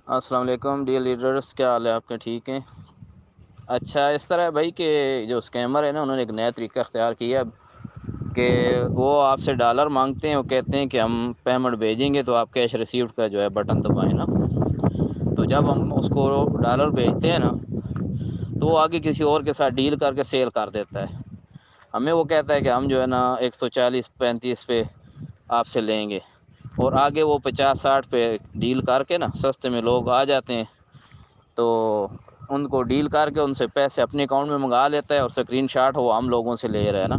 السلام علیکم dear leaders, کیا حال ہے آپ کے؟ ٹھیک ہیں؟ اچھا، اس طرح ہے بھائی کہ جو اسکیمر ہے نا، انہوں نے ایک نیا طریقہ اختیار کیا کہ وہ آپ سے ڈالر مانگتے ہیں، وہ کہتے ہیں کہ ہم پیمنٹ بھیجیں گے تو آپ کیش ریسیوڈ کا جو ہے بٹن دبائیں نا، تو جب ہم اس کو ڈالر بھیجتے ہیں نا تو وہ آگے کسی اور کے ساتھ ڈیل کر کے سیل کر دیتا ہے ہمیں۔ وہ کہتا ہے کہ ہم جو ہے نا 140-135 پہ آپ سے لیں گے، اور آگے وہ 50-60 پہ ڈیل کر کے نا سستے میں لوگ آ جاتے ہیں، تو ان کو ڈیل کر کے ان سے پیسے اپنے اکاؤنٹ میں منگا لیتا ہے، اور اسکرین شاٹ وہ ہم لوگوں سے لے رہا ہے نا۔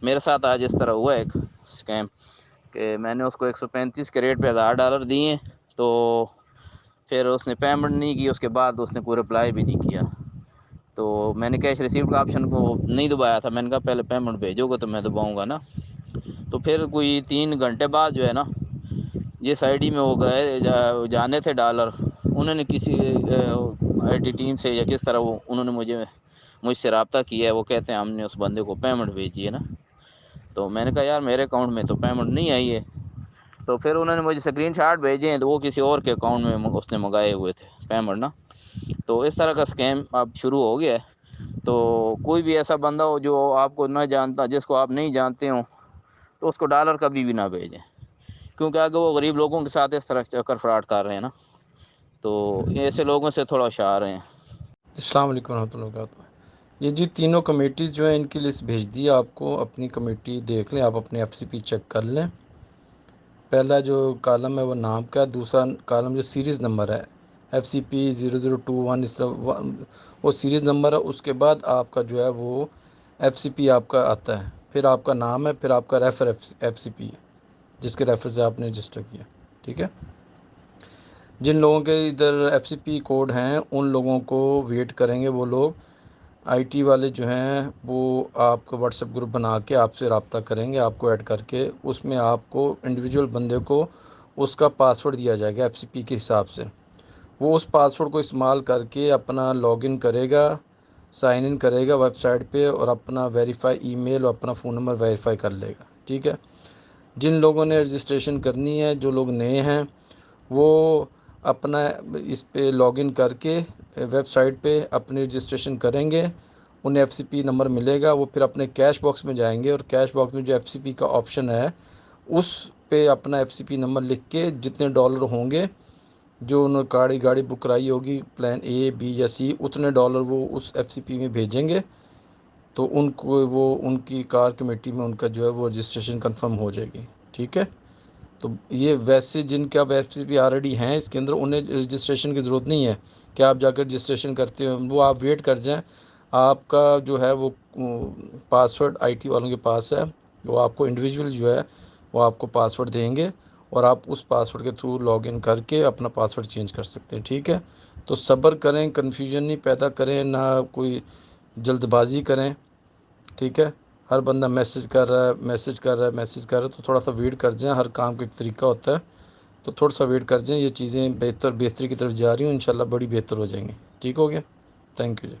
میرے ساتھ آج اس طرح ہوا ایک اسکیم کہ میں نے اس کو 135 کے ریٹ پہ $1000 دیے، تو پھر اس نے پیمنٹ نہیں کی، اس کے بعد اس نے کوئی رپلائی بھی نہیں کیا، تو میں نے کیش ریسیوڈ کا آپشن کو نہیں دبایا تھا، میں نے کہا پہلے پیمنٹ بھیجو گے تو میں دباؤں گا نا۔ تو پھر کوئی 3 گھنٹے بعد جو ہے نا، جس آئی ڈی میں وہ گئے جانے تھے ڈالر، انہوں نے کسی آئی ٹی ٹیم سے یا کس طرح انہوں نے مجھ سے رابطہ کیا ہے، وہ کہتے ہیں ہم نے اس بندے کو پیمنٹ بھیجی ہے نا۔ تو میں نے کہا یار میرے اکاؤنٹ میں تو پیمنٹ نہیں آئی ہے، تو پھر انہوں نے مجھے اسکرین شاٹ بھیجے ہیں، تو وہ کسی اور کے اکاؤنٹ میں اس نے منگائے ہوئے تھے پیمنٹ نا۔ تو اس طرح کا اسکیم اب شروع ہو گیا ہے، تو کوئی بھی ایسا بندہ ہو جو آپ کو نہ جانتا، جس کو آپ نہیں جانتے ہوں، تو اس کو ڈالر کبھی بھی نہ بھیجیں، کیونکہ اگر وہ غریب لوگوں کے ساتھ اس طرح چکر فراڈ کر رہے ہیں نا، تو ایسے لوگوں سے تھوڑا ہوشیار ہیں۔ السلام علیکم ورحمۃ اللہ وبرکاتہ۔ یہ جی تینوں کمیٹیز جو ہیں ان کی لسٹ بھیج دی آپ کو، اپنی کمیٹی دیکھ لیں، آپ اپنے ایف سی پی چیک کر لیں۔ پہلا جو کالم ہے وہ نام کا ہے، دوسرا کالم جو سیریز نمبر ہے FCP0021، اس طرح وہ سیریز نمبر ہے، اس کے بعد آپ کا جو ہے وہ ایف سی پی آپ کا آتا ہے، پھر آپ کا نام ہے، پھر آپ کا ریفر ایف سی پی ہے جس کے ریفر سے آپ نے رجسٹر کیا، ٹھیک ہے۔ جن لوگوں کے ادھر ایف سی پی کوڈ ہیں ان لوگوں کو ویٹ کریں گے، وہ لوگ آئی ٹی والے جو ہیں وہ آپ کو واٹس ایپ گروپ بنا کے آپ سے رابطہ کریں گے، آپ کو ایڈ کر کے اس میں آپ کو انڈیویجول بندے کو اس کا پاسورڈ دیا جائے گا ایف سی پی کے حساب سے، وہ اس پاسورڈ کو استعمال کر کے اپنا لاگ ان کرے گا، سائن ان کرے گا ویب سائٹ پہ، اور اپنا ویریفائی ای میل اور اپنا فون نمبر ویریفائی کر لے گا، ٹھیک ہے۔ جن لوگوں نے رجسٹریشن کرنی ہے، جو لوگ نئے ہیں، وہ اپنا اس پہ لاگ ان کر کے ویب سائٹ پہ اپنی رجسٹریشن کریں گے، انہیں ایف سی پی نمبر ملے گا، وہ پھر اپنے کیش باکس میں جائیں گے، اور کیش باکس میں جو ایف سی پی کا آپشن ہے اس پہ اپنا ایف سی پی نمبر لکھ کے جتنے ڈالر ہوں گے، جو انہوں نے گاڑی بک کرائی ہوگی پلان اے بی یا سی، اتنے ڈالر وہ اس ایف سی پی میں بھیجیں گے، تو ان کو وہ ان کی کار کمیٹی میں ان کا جو ہے وہ رجسٹریشن کنفرم ہو جائے گی، ٹھیک ہے۔ تو یہ ویسے جن کے اب ایف سی پی آلریڈی ہیں اس کے اندر، انہیں رجسٹریشن کی ضرورت نہیں ہے کہ آپ جا کر رجسٹریشن کرتے ہو، وہ آپ ویٹ کر جائیں، آپ کا جو ہے وہ پاسورڈ آئی ٹی والوں کے پاس ہے، وہ آپ کو انڈیویجول جو ہے وہ آپ کو پاسورڈ دیں گے، اور آپ اس پاسورڈ کے تھرو لاگ ان کر کے اپنا پاسورڈ چینج کر سکتے ہیں، ٹھیک ہے۔ تو صبر کریں، کنفیوژن نہیں پیدا کریں، نہ کوئی جلد بازی کریں، ٹھیک ہے۔ ہر بندہ میسج کر رہا ہے تو تھوڑا سا ویٹ کر جائیں، ہر کام کا ایک طریقہ ہوتا ہے، تو تھوڑا سا ویٹ کر جائیں، یہ چیزیں بہتری کی طرف جا رہی ہوں، انشاءاللہ بڑی بہتر ہو جائیں گی، ٹھیک ہو گیا، تھینک یو جی۔